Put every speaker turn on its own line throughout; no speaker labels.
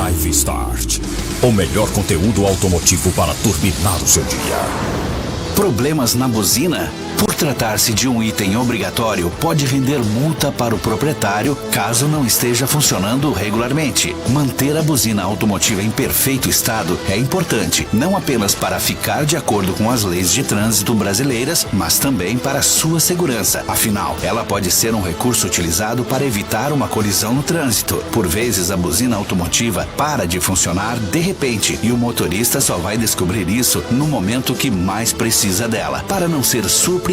Drive Start, o melhor conteúdo automotivo para turbinar o seu dia.
Problemas na buzina? Por tratar-se de um item obrigatório, pode render multa para o proprietário caso não esteja funcionando regularmente. Manter a buzina automotiva em perfeito estado é importante, não apenas para ficar de acordo com as leis de trânsito brasileiras, mas também para sua segurança. Afinal, ela pode ser um recurso utilizado para evitar uma colisão no trânsito. Por vezes, a buzina automotiva para de funcionar de repente e o motorista só vai descobrir isso no momento que mais precisa dela. Para não ser surpreendido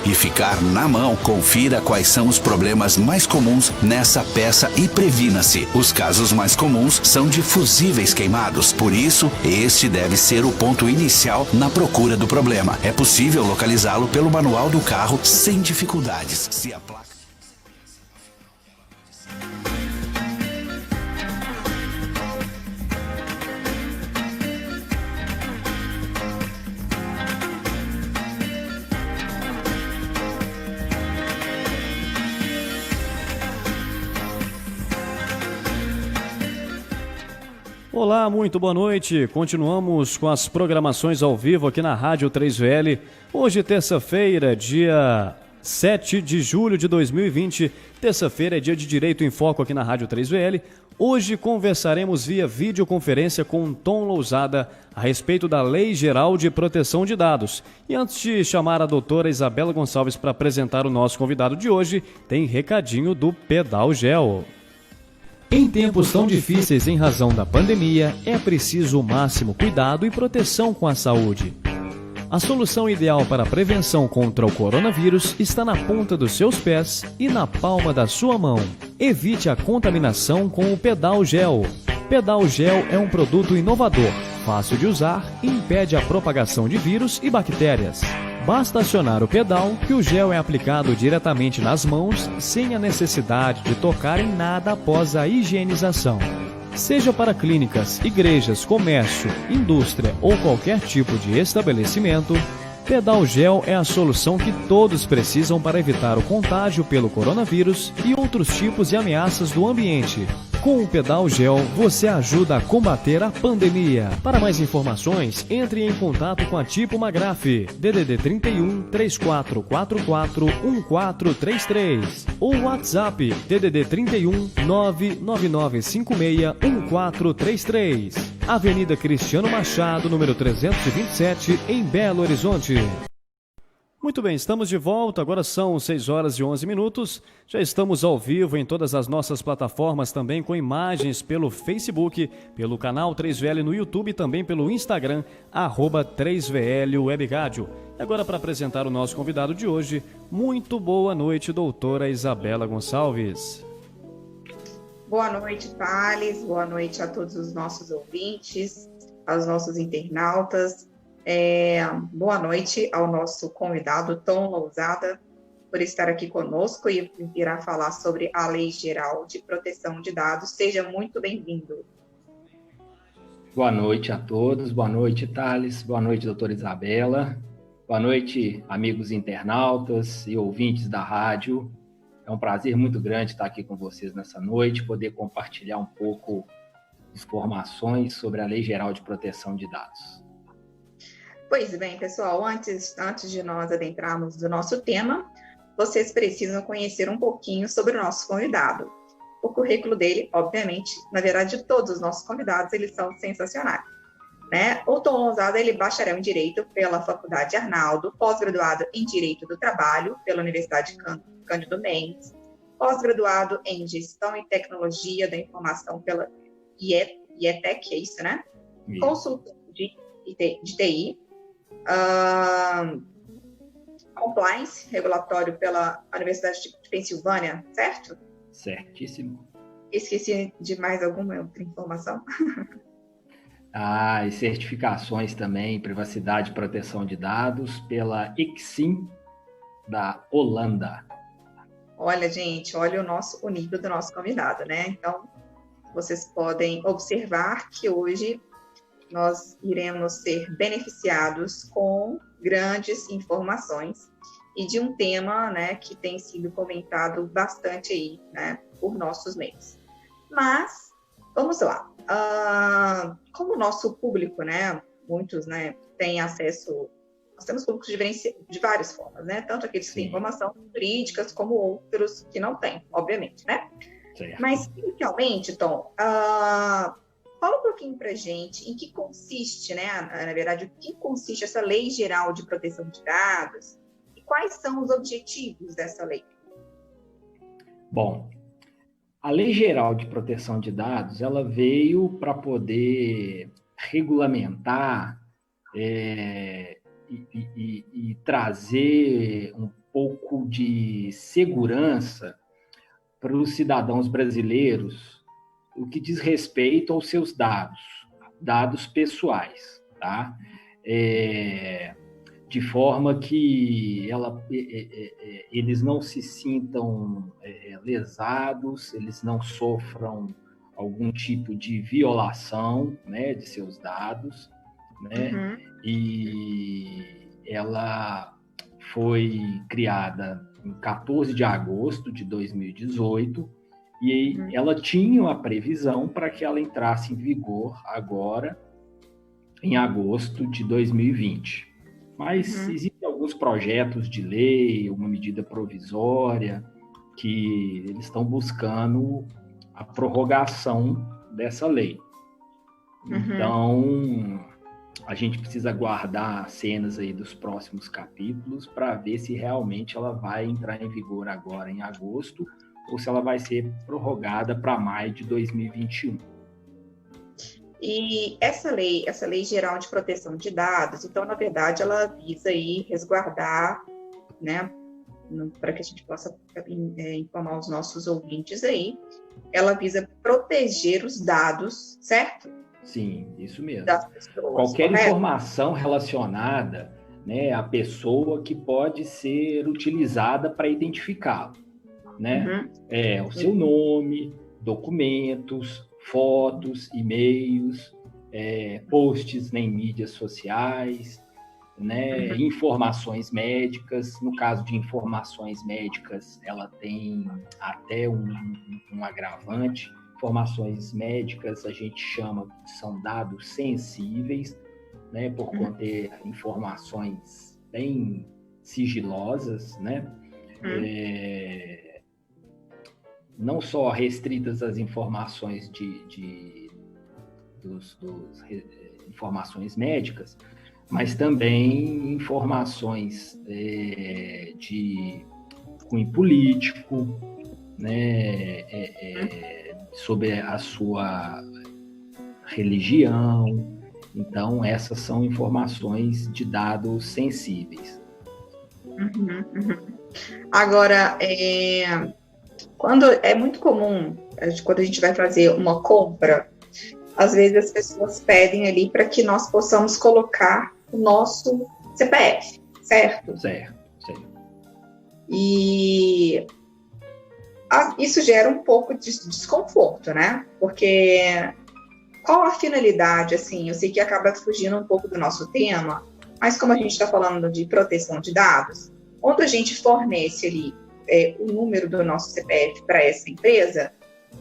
e ficar na mão, confira quais são os problemas mais comuns nessa peça e previna-se. Os casos mais comuns são de fusíveis queimados, por isso, este deve ser o ponto inicial na procura do problema. É possível localizá-lo pelo manual do carro sem dificuldades. Se a placa...
Olá, muito boa noite. Continuamos com as programações ao vivo aqui na Rádio 3VL. Hoje, terça-feira, dia 7 de julho de 2020. Terça-feira é dia de Direito em Foco aqui na Rádio 3VL. Hoje conversaremos via videoconferência com Tom Lousada a respeito da Lei Geral de Proteção de Dados. E antes de chamar a doutora Isabela Gonçalves para apresentar o nosso convidado de hoje, tem recadinho do Pedal Gel. Em tempos tão difíceis em razão da pandemia, é preciso o máximo cuidado e proteção com a saúde. A solução ideal para a prevenção contra o coronavírus está na ponta dos seus pés e na palma da sua mão. Evite a contaminação com o Pedal Gel. Pedal Gel é um produto inovador, fácil de usar e impede a propagação de vírus e bactérias. Basta acionar o pedal que o gel é aplicado diretamente nas mãos sem a necessidade de tocar em nada após a higienização. Seja para clínicas, igrejas, comércio, indústria ou qualquer tipo de estabelecimento, Pedal Gel é a solução que todos precisam para evitar o contágio pelo coronavírus e outros tipos de ameaças do ambiente. Com o Pedal Gel, você ajuda a combater a pandemia. Para mais informações, entre em contato com a Tipo Magraf, DDD 31 3444 1433 ou WhatsApp DDD 31 99956 1433. Avenida Cristiano Machado, número 327, em Belo Horizonte. Muito bem, estamos de volta, agora são 6 horas e 11 minutos, já estamos ao vivo em todas as nossas plataformas, também com imagens pelo Facebook, pelo canal 3VL no YouTube e também pelo Instagram, @3VL Web Rádio. E agora para apresentar o nosso convidado de hoje, muito boa noite, doutora Isabela Gonçalves.
Boa noite, Thales, boa noite a todos os nossos ouvintes, aos nossos internautas. Boa noite ao nosso convidado Tom Lousada por estar aqui conosco e irá falar sobre a Lei Geral de Proteção de Dados. Seja muito bem-vindo.
Boa noite a todos, boa noite, Thales, boa noite, doutora Isabela, boa noite, amigos internautas e ouvintes da rádio. É um prazer muito grande estar aqui com vocês nessa noite, poder compartilhar um pouco de informações sobre a Lei Geral de Proteção de Dados.
Pois bem, pessoal, antes de nós adentrarmos do nosso tema, vocês precisam conhecer um pouquinho sobre o nosso convidado. O currículo dele, obviamente, na verdade, todos os nossos convidados, eles são sensacionais, né? O Tom Lousada, ele é bacharel em Direito pela Faculdade Arnaldo, pós-graduado em Direito do Trabalho pela Universidade Cândido Mendes, pós-graduado em Gestão e Tecnologia da Informação pela IETEC, é isso, né? Consultor de TI, compliance regulatório pela Universidade de Pensilvânia, certo?
Certíssimo.
Esqueci de mais alguma outra informação?
E certificações também, privacidade e proteção de dados pela ICSIM da Holanda.
Olha, gente, olha o nível do nosso convidado, né? Então, vocês podem observar que hoje nós iremos ser beneficiados com grandes informações e de um tema, né, que tem sido comentado bastante aí, né, por nossos meios. Mas, Vamos lá. Como o nosso público, né, muitos, né, têm acesso, nós temos públicos de várias formas, né, tanto aqueles que têm informação jurídicas como outros que não têm, obviamente, né?
Certo.
Mas, inicialmente, Tom, fala um pouquinho para a gente em que consiste, né, na verdade, o que consiste essa Lei Geral de Proteção de Dados e quais são os objetivos dessa lei?
Bom, a Lei Geral de Proteção de Dados, ela veio para poder regulamentar e trazer um pouco de segurança para os cidadãos brasileiros, o que diz respeito aos seus dados pessoais, tá? De forma que eles não se sintam lesados, eles não sofram algum tipo de violação, né, de seus dados, né?
Uhum.
E ela foi criada em 14 de agosto de 2018 e ela tinha a previsão para que ela entrasse em vigor agora, em agosto de 2020. Mas existem alguns projetos de lei, uma medida provisória, que eles estão buscando a prorrogação dessa lei. Então, a gente precisa aguardar cenas aí dos próximos capítulos para ver se realmente ela vai entrar em vigor agora em agosto ou se ela vai ser prorrogada para maio de 2021.
E essa lei geral de proteção de dados, então, na verdade, ela visa aí resguardar, né, para que a gente possa informar os nossos ouvintes aí, ela visa proteger os dados, certo?
Sim, isso mesmo.
Das pessoas,
qualquer
correto?
informação relacionada, né, à pessoa que pode ser utilizada para identificá-lo, né? O seu nome, documentos, fotos, e-mails, posts em mídias sociais, né, informações médicas. No caso de informações médicas, ela tem até um agravante. Informações médicas a gente chama que são dados sensíveis, né, por conter informações bem sigilosas, né? Não só restritas às informações dos informações médicas, mas também informações de cunho político, né, sobre a sua religião. Então, essas são informações de dados sensíveis.
Agora, quando é muito comum, quando a gente vai fazer uma compra, às vezes as pessoas pedem ali para que nós possamos colocar o nosso CPF, certo?
Certo.
E isso gera um pouco de desconforto, né? Porque qual a finalidade, assim? Eu sei que acaba fugindo um pouco do nosso tema, mas como a gente está falando de proteção de dados, quando a gente fornece ali o número do nosso CPF para essa empresa,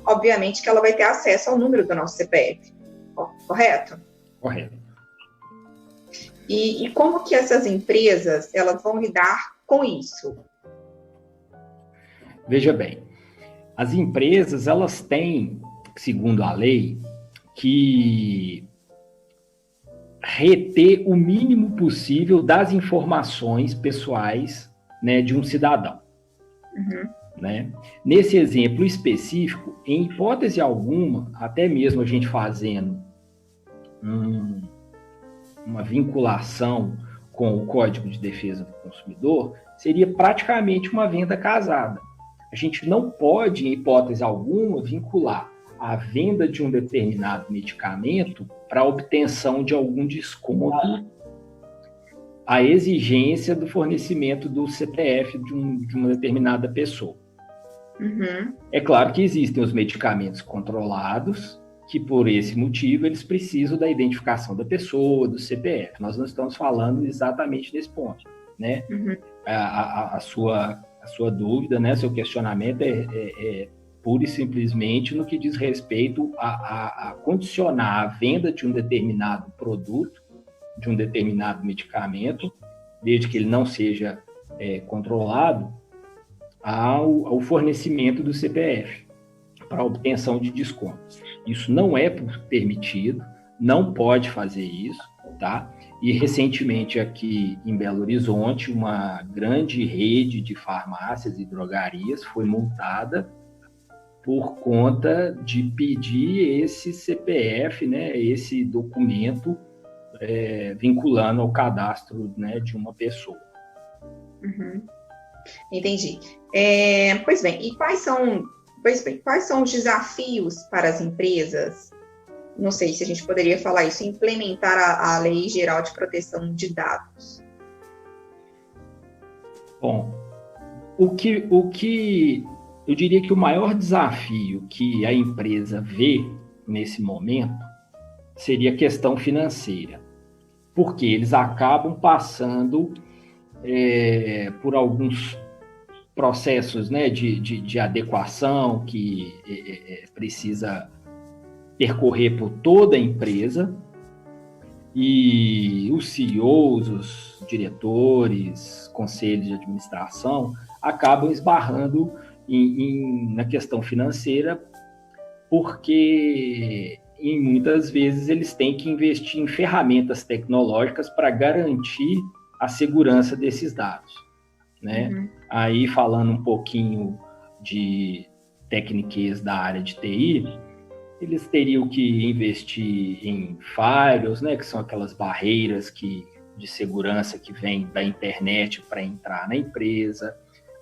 obviamente que ela vai ter acesso ao número do nosso CPF, correto?
Correto.
E como que essas empresas elas vão lidar com isso?
Veja bem, as empresas elas têm, segundo a lei, que reter o mínimo possível das informações pessoais, né, de um cidadão. Né? Nesse exemplo específico, em hipótese alguma, até mesmo a gente fazendo uma vinculação com o Código de Defesa do Consumidor, seria praticamente uma venda casada. A gente não pode, em hipótese alguma, vincular a venda de um determinado medicamento para a obtenção de algum desconto à exigência do fornecimento do CPF de uma determinada pessoa. É claro que existem os medicamentos controlados, que por esse motivo eles precisam da identificação da pessoa, do CPF. Nós não estamos falando exatamente nesse ponto, né? A sua dúvida, né, seu questionamento pura e simplesmente no que diz respeito a condicionar a venda de um determinado produto, de um determinado medicamento, desde que ele não seja controlado, ao fornecimento do CPF para obtenção de descontos. Isso não é permitido, não pode fazer isso, tá? E recentemente aqui em Belo Horizonte, uma grande rede de farmácias e drogarias foi multada por conta de pedir esse CPF, né, esse documento vinculando ao cadastro, né, de uma pessoa.
Uhum. Entendi. Pois bem, e quais são os desafios para as empresas? Não sei se a gente poderia falar isso, implementar a Lei Geral de Proteção de Dados.
Bom, o que eu diria que o maior desafio que a empresa vê nesse momento seria a questão financeira, porque eles acabam passando por alguns processos, né, de adequação que precisa percorrer por toda a empresa, e os CEOs, os diretores, conselhos de administração acabam esbarrando na questão financeira, porque muitas vezes eles têm que investir em ferramentas tecnológicas para garantir a segurança desses dados, né? Uhum. Aí, falando um pouquinho de técnicas da área de TI, eles teriam que investir em firewalls, né, que são aquelas barreiras de segurança que vêm da internet para entrar na empresa,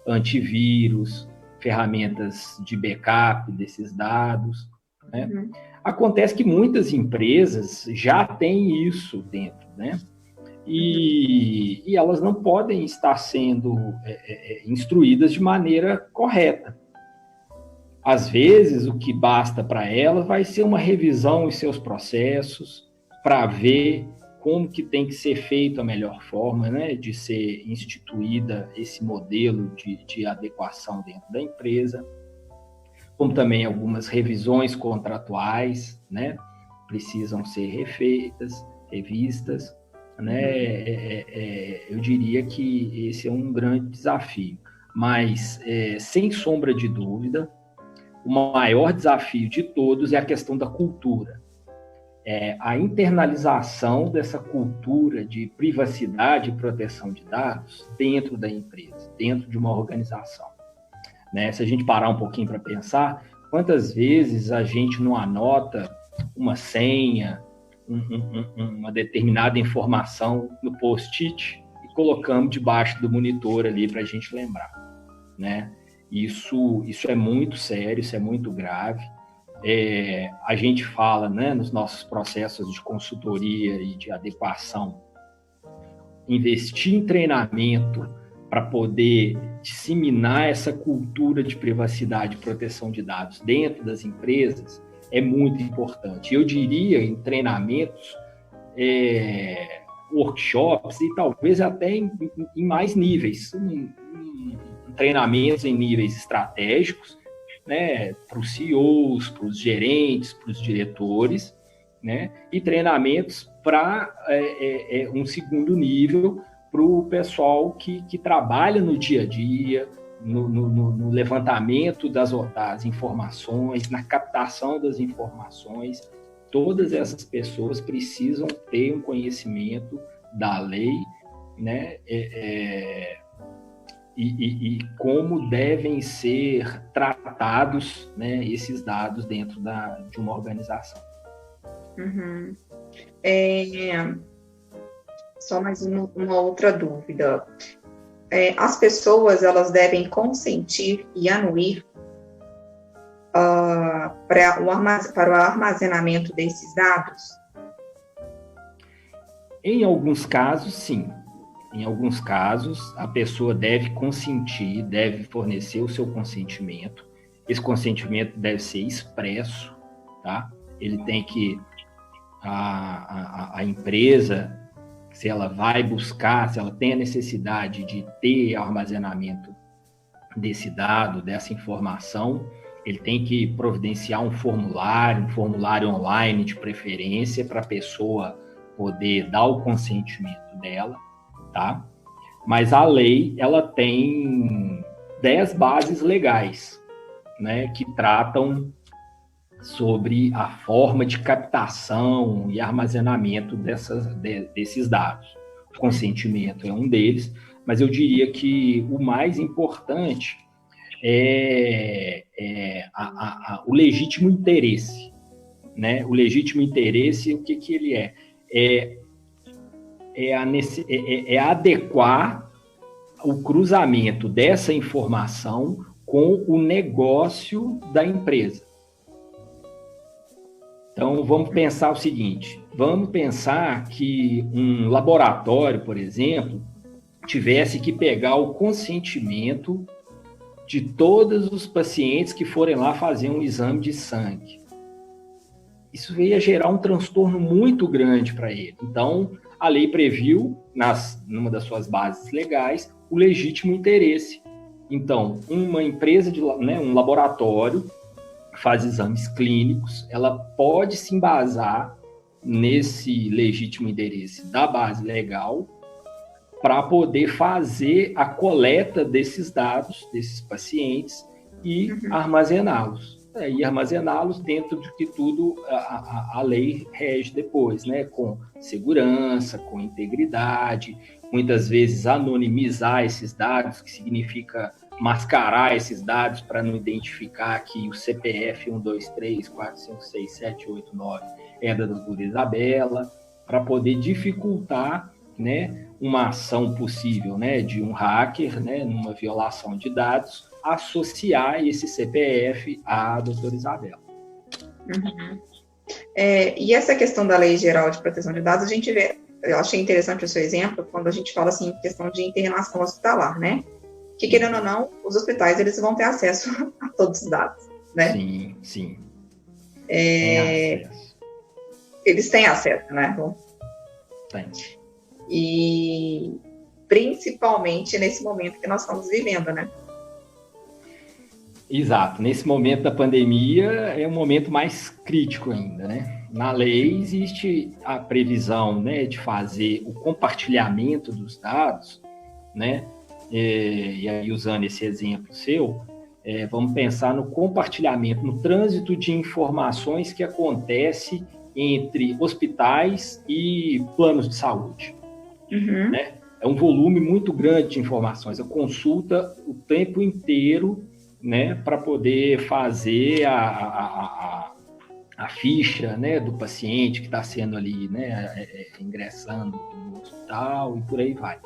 antivírus, ferramentas de backup desses dados, né? Uhum. Acontece que muitas empresas já têm isso dentro, né? E elas não podem estar sendo instruídas de maneira correta. Às vezes, o que basta para elas vai ser uma revisão em seus processos para ver como que tem que ser feito a melhor forma, né, de ser instituída esse modelo de adequação dentro da empresa, como também algumas revisões contratuais, né, precisam ser revistas, né? Eu diria que esse é um grande desafio, mas sem sombra de dúvida, o maior desafio de todos é a questão da cultura. A internalização dessa cultura de privacidade e proteção de dados dentro da empresa, dentro de uma organização, né? Se a gente parar um pouquinho para pensar, quantas vezes a gente não anota uma senha, uma determinada informação no post-it e colocamos debaixo do monitor ali para a gente lembrar, né? Isso é muito sério, isso é muito grave. A gente fala, né, nos nossos processos de consultoria e de adequação, investir em treinamento para poder disseminar essa cultura de privacidade e proteção de dados dentro das empresas é muito importante. Eu diria em treinamentos, workshops e talvez até em mais níveis, treinamentos em níveis estratégicos, né, para os CEOs, para os gerentes, para os diretores, né, e treinamentos para um segundo nível para o pessoal que trabalha no dia a dia, no levantamento das informações, na captação das informações. Todas essas pessoas precisam ter um conhecimento da lei, né, e como devem ser tratados, né, esses dados dentro de uma organização.
Uhum. Só mais uma outra dúvida. As pessoas, elas devem consentir e anuir para o armazenamento desses dados?
Em alguns casos, sim. Em alguns casos, a pessoa deve consentir, deve fornecer o seu consentimento. Esse consentimento deve ser expresso, tá? Ele tem que... A empresa, se ela vai buscar, se ela tem a necessidade de ter armazenamento desse dado, dessa informação, ele tem que providenciar um formulário online de preferência para a pessoa poder dar o consentimento dela, tá? Mas a lei, ela tem 10 bases legais, né, que tratam sobre a forma de captação e armazenamento desses dados. O consentimento é um deles, mas eu diria que o mais importante é o legítimo interesse, né? O legítimo interesse, o que ele é? É adequar o cruzamento dessa informação com o negócio da empresa. Então, vamos pensar o seguinte, vamos pensar que um laboratório, por exemplo, tivesse que pegar o consentimento de todos os pacientes que forem lá fazer um exame de sangue. Isso ia gerar um transtorno muito grande para ele. Então, a lei previu, numa das suas bases legais, o legítimo interesse. Então, uma empresa, um laboratório, faz exames clínicos, ela pode se embasar nesse legítimo interesse da base legal para poder fazer a coleta desses dados, desses pacientes, e armazená-los. E armazená-los dentro de que tudo a lei rege depois, né? Com segurança, com integridade, muitas vezes anonimizar esses dados, que significa mascarar esses dados para não identificar que o CPF 123456789 é da doutora Isabela, para poder dificultar, né, uma ação possível, né, de um hacker, né, numa violação de dados, associar esse CPF à doutora Isabela.
E essa questão da Lei Geral de Proteção de Dados, a gente vê, eu achei interessante o seu exemplo, quando a gente fala assim, questão de internação hospitalar, né? Que, querendo ou não, os hospitais, eles vão ter acesso a todos os dados, né?
Sim, sim.
Tem acesso. Eles têm acesso, né?
Tem.
E principalmente nesse momento que nós estamos vivendo, né?
Exato. Nesse momento da pandemia é um momento mais crítico ainda, né? Na lei existe a previsão, né, de fazer o compartilhamento dos dados, né? E aí, usando esse exemplo seu, vamos pensar no compartilhamento, no trânsito de informações que acontece entre hospitais e planos de saúde. Né? É um volume muito grande de informações, a consulta o tempo inteiro, né, para poder fazer a ficha, né, do paciente que está sendo ali, né, ingressando no hospital e por aí vai.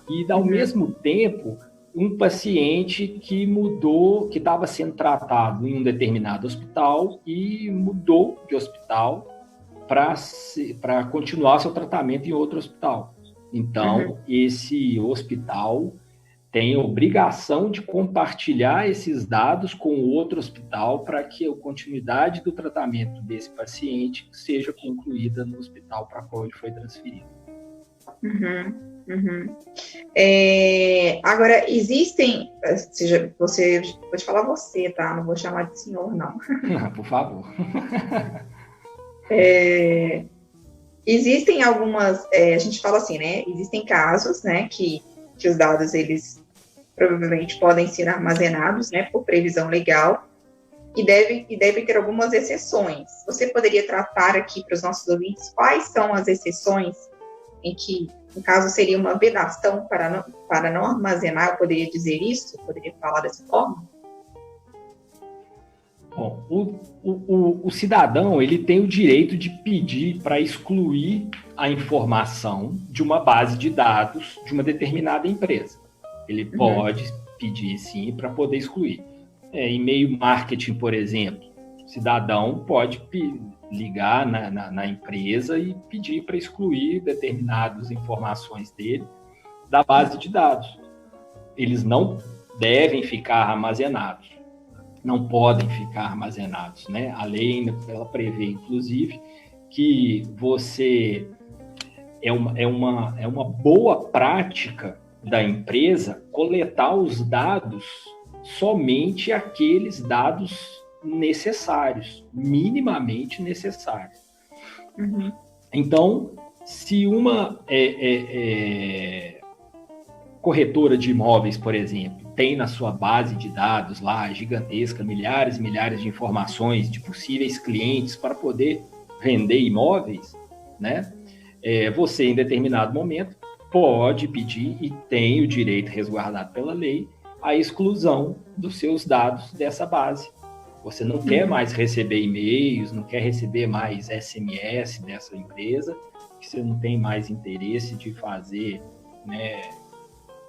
E, ao mesmo tempo, um paciente que mudou, que estava sendo tratado em um determinado hospital e mudou de hospital para continuar seu tratamento em outro hospital. Então, esse hospital tem a obrigação de compartilhar esses dados com o outro hospital para que a continuidade do tratamento desse paciente seja concluída no hospital para qual ele foi transferido.
Agora, existem, vou te falar você, tá? Não vou chamar de senhor, não.
Por favor.
Existem algumas, a gente fala assim, né? Existem casos, né, que os dados, eles provavelmente podem ser armazenados, né, por previsão legal, e deve ter algumas exceções. Você poderia tratar aqui para os nossos ouvintes quais são as exceções em que, no caso, seria uma vedação para não armazenar, eu poderia dizer isso? Eu poderia falar dessa forma?
Bom, o cidadão, ele tem o direito de pedir para excluir a informação de uma base de dados de uma determinada empresa. Ele pode pedir, sim, para poder excluir. E-mail marketing, por exemplo, o cidadão pode ligar na empresa e pedir para excluir determinadas informações dele da base de dados. Eles não devem ficar armazenados, não podem ficar armazenados, né? A lei ela prevê, inclusive, que você é uma boa prática da empresa coletar os dados somente aqueles dados necessários, minimamente necessários.
Uhum.
Então, se uma corretora de imóveis, por exemplo, tem na sua base de dados lá gigantesca, milhares e milhares de informações de possíveis clientes para poder vender imóveis, né? Você, em determinado momento, pode pedir e tem o direito resguardado pela lei a exclusão dos seus dados dessa base. Você não quer mais receber e-mails, não quer receber mais SMS dessa empresa, que você não tem mais interesse de fazer, né,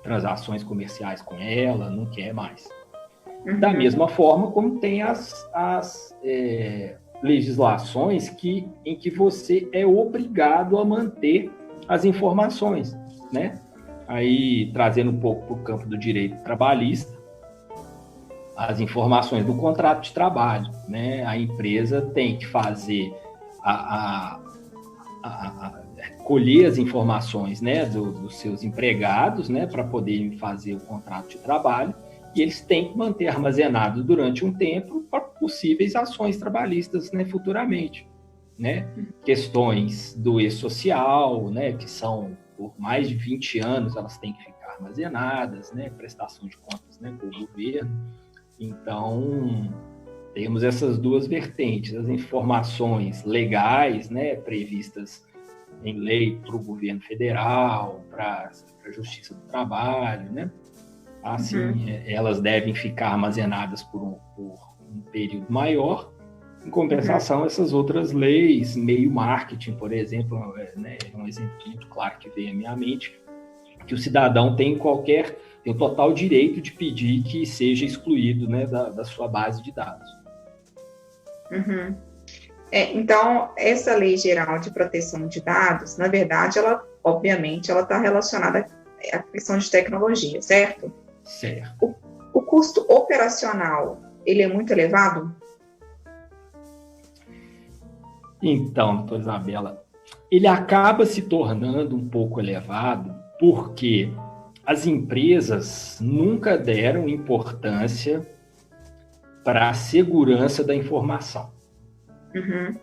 transações comerciais com ela, não quer mais. Da mesma forma como tem as legislações em que você é obrigado a manter as informações, né? Aí, trazendo um pouco para o campo do direito trabalhista, as informações do contrato de trabalho, né? A empresa tem que fazer colher as informações, né, dos seus empregados, né, para poderem fazer o contrato de trabalho, e eles têm que manter armazenado durante um tempo para possíveis ações trabalhistas, né, futuramente, né? Questões do e-social, né, que são por mais de 20 anos, elas têm que ficar armazenadas, né, prestação de contas, né, com o governo. Então, temos essas duas vertentes, as informações legais, né, previstas em lei para o governo federal, para a Justiça do Trabalho, né? Assim, elas devem ficar armazenadas por um período maior. Em compensação, essas outras leis, meio marketing, por exemplo, né, é um exemplo muito claro que veio à minha mente, que o cidadão tem o total direito de pedir que seja excluído, né, da sua base de dados.
Uhum. Então, essa Lei Geral de Proteção de Dados, na verdade, obviamente, ela está relacionada à questão de tecnologia, certo?
Certo.
O custo operacional, ele é muito elevado?
Então, doutora Isabela, ele acaba se tornando um pouco elevado porque as empresas nunca deram importância para a segurança da informação.
Uhum.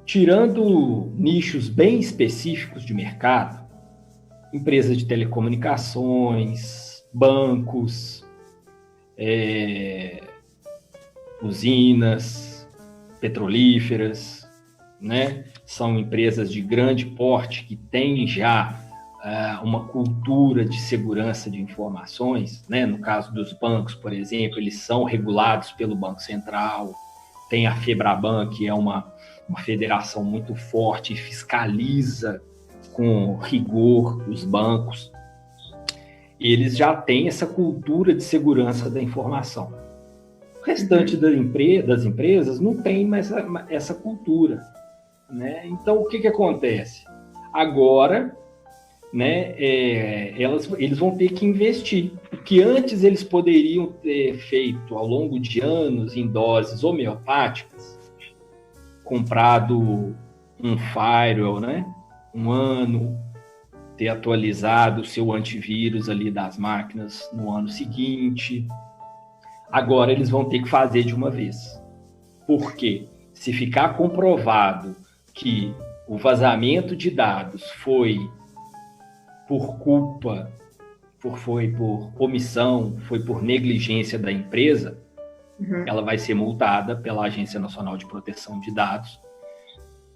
Tirando nichos bem específicos de mercado, empresas de telecomunicações, bancos, usinas petrolíferas, né? São empresas de grande porte que têm já uma cultura de segurança de informações, né? No caso dos bancos, por exemplo, eles são regulados pelo Banco Central. Tem a FEBRABAN, que é uma federação muito forte e fiscaliza com rigor os bancos. Eles já têm essa cultura de segurança da informação. O restante das empresas não tem mais essa cultura, né? Então, o que acontece? Agora, né, eles vão ter que investir. O que antes eles poderiam ter feito ao longo de anos em doses homeopáticas, comprado um firewall, né, um ano, ter atualizado o seu antivírus ali das máquinas no ano seguinte. Agora eles vão ter que fazer de uma vez. Por quê? Se ficar comprovado que o vazamento de dados foi por culpa, foi por omissão, foi por negligência da empresa, ela vai ser multada pela Agência Nacional de Proteção de Dados,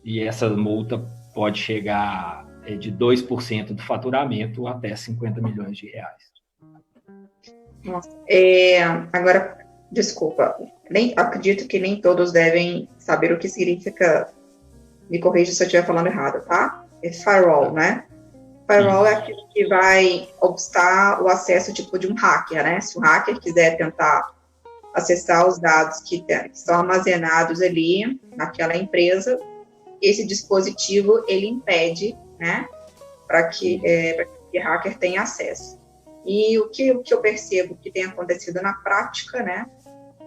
e essa multa pode chegar de 2% do faturamento até 50 milhões de reais.
Nossa, agora, desculpa, acredito que nem todos devem saber o que significa, me corrija se eu estiver falando errado, tá? É firewall, né? Firewall é aquilo que vai obstar o acesso tipo de um hacker, né? Se o hacker quiser tentar acessar os dados que estão armazenados ali naquela empresa, esse dispositivo ele impede, né? Para que o hacker tenha acesso. E o que eu percebo que tem acontecido na prática, né?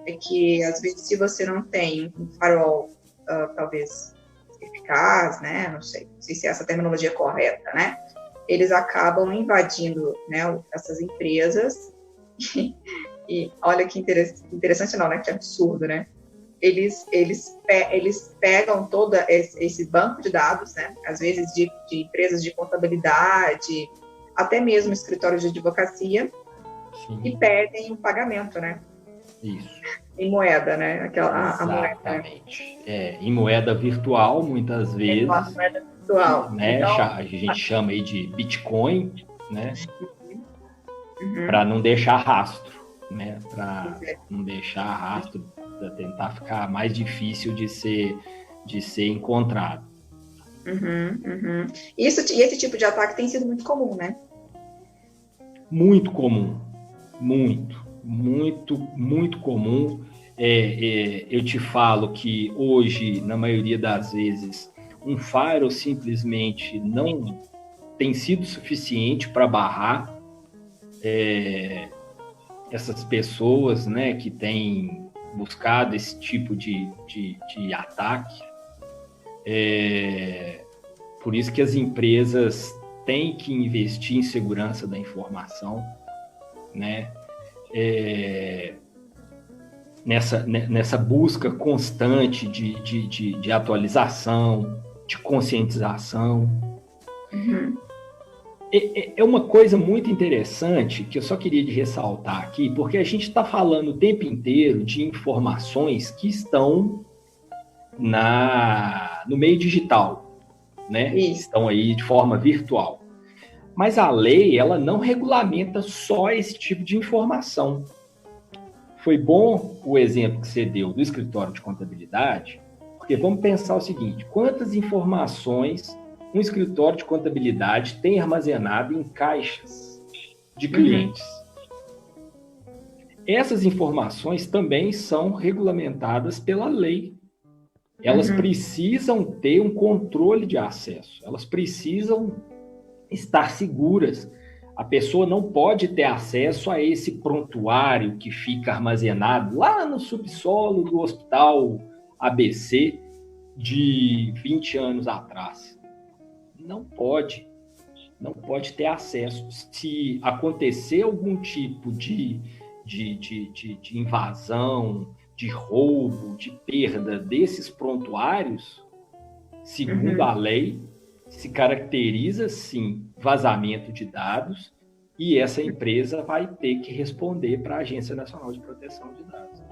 É que às vezes se você não tem um firewall talvez eficaz, né? Não sei se essa terminologia é correta, né? Eles acabam invadindo, né, essas empresas E olha que interessante não, né? Que absurdo, né? Eles pegam todo esse banco de dados, né? Às vezes de empresas de contabilidade, até mesmo escritórios de advocacia,
Sim.
E pedem um pagamento, né?
Isso.
Em moeda, né? A moeda.
Exatamente. Em moeda virtual, muitas vezes.
Uma moeda virtual.
Né?
Então,
A gente chama aí de Bitcoin, né?
Uhum.
Para não deixar rastro, né? Para não deixar rastro, para tentar ficar mais difícil de ser encontrado.
Uhum. E esse tipo de ataque tem sido muito comum, né?
Muito comum. Muito comum. Eu te falo que hoje, na maioria das vezes, um firewall simplesmente não tem sido suficiente para barrar essas pessoas, né, que têm buscado esse tipo de ataque. Por isso que as empresas têm que investir em segurança da informação, né? Nessa busca constante de atualização, de conscientização.
Uhum.
É uma coisa muito interessante que eu só queria ressaltar aqui, porque a gente está falando o tempo inteiro de informações que estão no meio digital, né?
Isso.
Estão aí de forma virtual. Mas a lei, ela não regulamenta só esse tipo de informação. Foi bom o exemplo que você deu do escritório de contabilidade, porque vamos pensar o seguinte: quantas informações um escritório de contabilidade tem armazenado em caixas de clientes? Essas informações também são regulamentadas pela lei. Elas precisam ter um controle de acesso, elas precisam estar seguras. A pessoa não pode ter acesso a esse prontuário que fica armazenado lá no subsolo do hospital ABC de 20 anos atrás. Não pode ter acesso. Se acontecer algum tipo de invasão, de roubo, de perda desses prontuários, segundo a lei, se caracteriza, sim, vazamento de dados, e essa empresa vai ter que responder para a Agência Nacional de Proteção de Dados.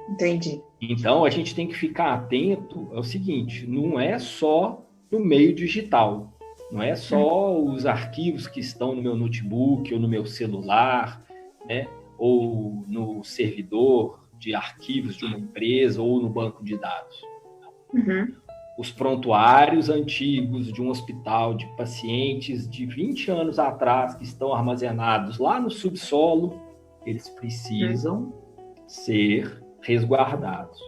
Entendi.
Então, a gente tem que ficar atento ao seguinte: não é só no meio digital, não é só os arquivos que estão no meu notebook ou no meu celular, né, ou no servidor de arquivos de uma empresa ou no banco de dados. Os prontuários antigos de um hospital de pacientes de 20 anos atrás que estão armazenados lá no subsolo, eles precisam ser resguardados.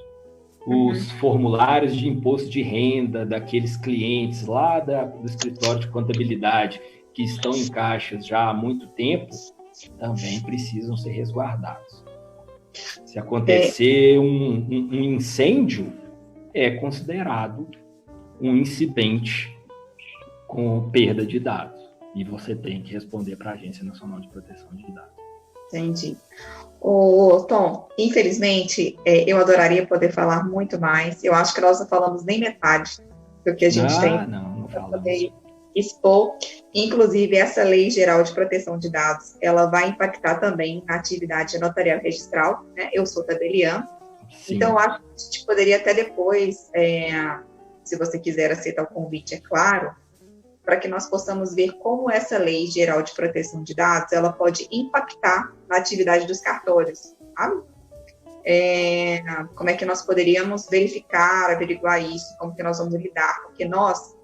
Os formulários de imposto de renda daqueles clientes lá do escritório de contabilidade que estão em caixas já há muito tempo também precisam ser resguardados. Se acontecer um incêndio, é considerado um incidente com perda de dados. E você tem que responder para a Agência Nacional de Proteção de Dados.
Entendi. Tom, infelizmente, eu adoraria poder falar muito mais. Eu acho que nós não falamos nem metade do que a gente tem para poder expor. Inclusive, essa Lei Geral de Proteção de Dados, ela vai impactar também na atividade notarial registral, né? Eu sou tabeliã. Sim. Então, eu acho que a gente poderia até depois, se você quiser aceitar o convite, é claro, para que nós possamos ver como essa Lei Geral de Proteção de Dados ela pode impactar na atividade dos cartórios, sabe? Como é que nós poderíamos averiguar isso, como que nós vamos lidar, porque nós,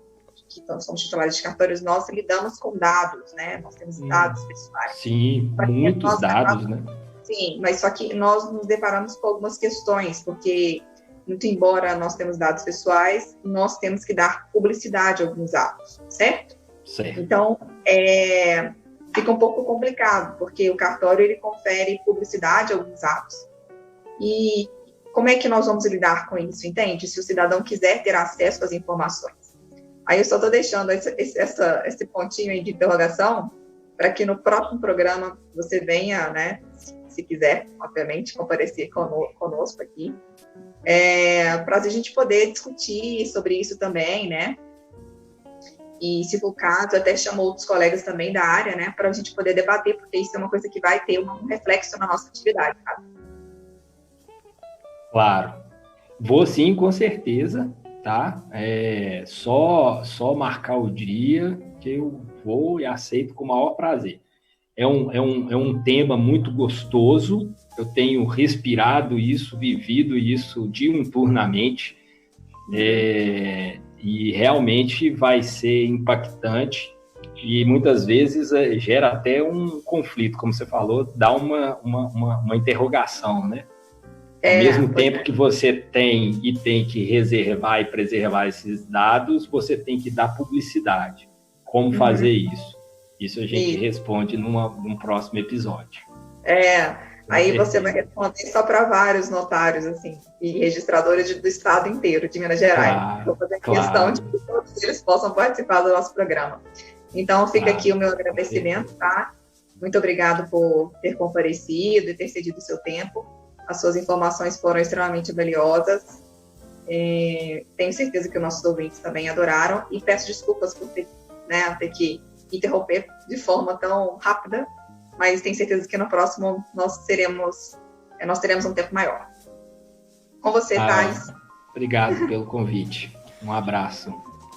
que somos titulares de cartórios, nós lidamos com dados, né? Nós temos dados pessoais.
Sim, muitos dados, né?
Sim, mas só que nós nos deparamos com algumas questões, porque, muito embora nós temos dados pessoais, nós temos que dar publicidade a alguns atos, certo?
Certo.
Então, fica um pouco complicado, porque o cartório, ele confere publicidade a alguns atos. E como é que nós vamos lidar com isso, entende? Se o cidadão quiser ter acesso às informações. Aí eu só estou deixando esse pontinho aí de interrogação, para que no próximo programa você venha, né, se quiser, obviamente, comparecer conosco aqui, para a gente poder discutir sobre isso também, né? E, se for o caso, até chamou outros colegas também da área, né, para a gente poder debater, porque isso é uma coisa que vai ter um reflexo na nossa atividade, tá?
Claro. Vou sim, com certeza, tá? Só marcar o dia que eu vou e aceito com o maior prazer. É um tema muito gostoso, eu tenho respirado isso, vivido isso diuturnamente, e realmente vai ser impactante e muitas vezes gera até um conflito, como você falou, dá uma interrogação, né? Ao mesmo tempo que você tem que reservar e preservar esses dados, você tem que dar publicidade. Como fazer isso? Isso a gente responde num próximo episódio.
Aí você vai responder só para vários notários, assim, e registradores do estado inteiro, de Minas Gerais. Vou fazer questão de que todos eles possam participar do nosso programa. Então, fica aqui o meu agradecimento, tá? Muito obrigado por ter comparecido e ter cedido o seu tempo. As suas informações foram extremamente valiosas. Tenho certeza que os nossos ouvintes também adoraram. E peço desculpas por ter que interromper de forma tão rápida, mas tenho certeza que no próximo nós teremos um tempo maior. Com você, Thales.
Obrigado pelo convite. Um abraço.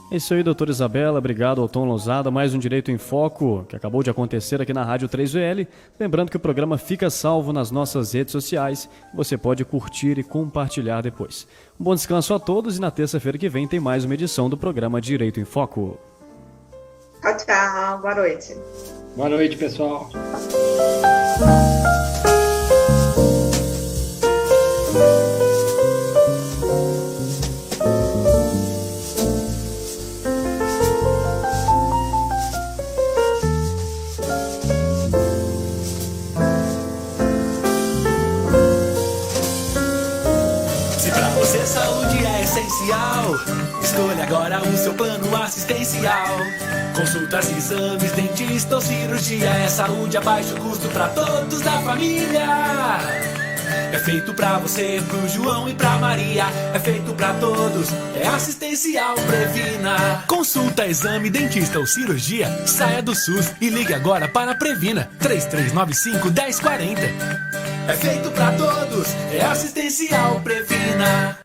É isso aí, doutora Isabela. Obrigado ao Tom Lousada. Mais um Direito em Foco que acabou de acontecer aqui na Rádio 3VL. Lembrando que o programa fica salvo nas nossas redes sociais. Você pode curtir e compartilhar depois. Um bom descanso a todos e na terça-feira que vem tem mais uma edição do programa Direito em Foco.
Tchau, tchau. Boa noite.
Boa noite, pessoal.
Saúde é essencial. Escolha agora o seu plano assistencial. Consultas, exames, dentista ou cirurgia. É saúde a baixo custo pra todos da família. É feito pra você, pro João e pra Maria. É feito pra todos, é assistencial Previna. Consulta, exame, dentista ou cirurgia, saia do SUS e ligue agora para a Previna. 3395-1040. É feito pra todos, é assistencial Previna.